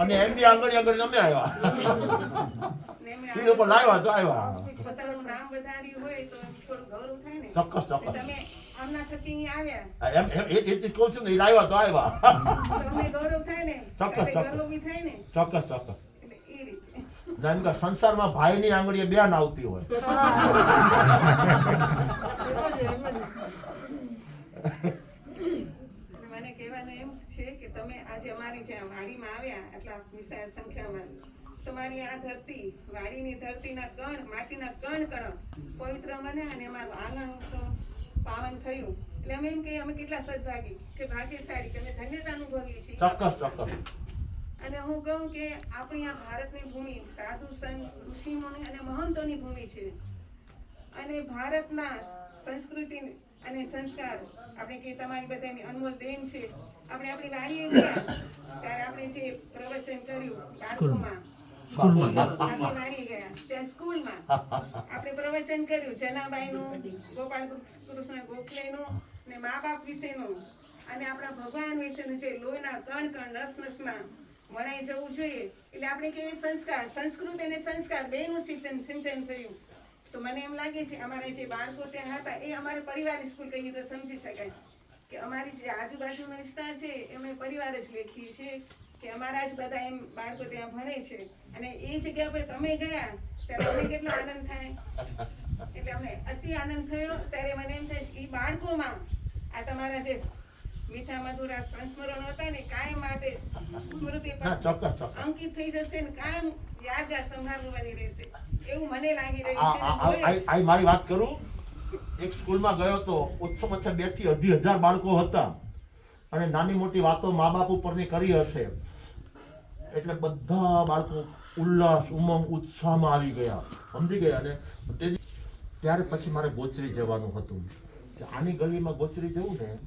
અને એમની આંગળી આગળ અમે આવ્યા એ લોકો લાવ્યા તો આવ્યા. પોતાનું નામ વધાર્યું હોય તો થોડું ગૌરવ થાય ને. ચોક્કસ ચોક્કસ તમે આમના થકી અહીંયા આવ્યા એમ એ કહું છું ને એ લાવ્યા તો આવ્યા. તો અમને ગૌરવ થાય ને. ચોક્કસ, સાથે ચોક્કસ. ગૌરવ બી થાય ને. ચોક્કસ ચોક્કસ. એટલે એ રીતે જેમ કે સંસારમાં ભાઈની આંગળીએ બેન આવતી હોય. મને કહેવાનું એમ છે કે તમે આજે અમારી જે વાડીમાં આવ્યા આટલા વિશાળ સંખ્યામાં, તમારી આ ધરતી, વાડીની ધરતીના કણ, માટીના કણ પવિત્ર બને અને અમારું આંગણ તો પાવન થયું. એટલે અમે એમ કહીએ અમે કેટલા સદભાગી કે ભાગ્યશાળી કે અમે ધન્યતા અનુભવીએ છીએ. ચોક્કસ ચોક્કસ. અને હું કહું કે આપણી આ ભારતની ભૂમિ સાધુ સંત ઋષિમુનિ અને મહંતોની ભૂમિ છે. અને ભારતના સંસ્કૃતિ અને સંસ્કાર આપણે કે તમારી બધાની અનમોલ દેન છે. આપણે આપણી વાડીએ ગયા ત્યારે આપણે જે પ્રવચન કર્યું બાળકોમાં, આપણી વાડીએ ગયા ત્યાં સ્કૂલમાં આપણે પ્રવચન કર્યું જનાબાઈનું, ગોપાલ કૃષ્ણ ગોખલેનું ને મા બાપ વિશેનું અને આપણા ભગવાન વિશેનું જે લોહીના કણ કણ નસ નસમાં વણાઈ જવું જોઈએ. એટલે આપણે કે સંસ્કાર, સંસ્કૃત અને સંસ્કાર બેનું સિંચન થયું. તો મને એમ લાગે છે અમારા જે બાળકો ત્યાં હતા એ અમારે પરિવારની સ્કૂલ કહીએ તો સમજી શકાય કે અમારી જે આજુબાજુનો વિસ્તાર છે એ અમે પરિવાર જ લેખીએ છીએ કે અમારા જ બધા એમ બાળકો ત્યાં ભણે છે. અને એ જગ્યા પર તમે ગયા ત્યારે અમને કેટલો આનંદ થાય. એટલે અમને અતિ આનંદ થયો. ત્યારે મને એમ થાય એ બાળકોમાં આ તમારા જે મીઠા મધુરા સંસ્મરણો હતા ને કાયમ માટે સ્મૃતિ અંકિત થઈ જશે ને કાયમ યાદગાર સંભાળવું બની રહેશે એવું મને લાગી રહ્યું છે. આ મારી વાત કરું. એક સ્કૂલમાં ગયો તો ઓછામાં ઓછા 2 થી 2,500 બાળકો હતા અને નાની મોટી વાતો મા બાપ ઉપરની કરી હશે એટલે બધા બાળકો ઉલ્લાસ, ઉમંગ, ઉત્સાહમાં આવી ગયા, સમજી ગયા. અને ત્યારે પછી મારે ગોચરી જવાનું હતું. આની ગલીમાં ગોચરી જવું ને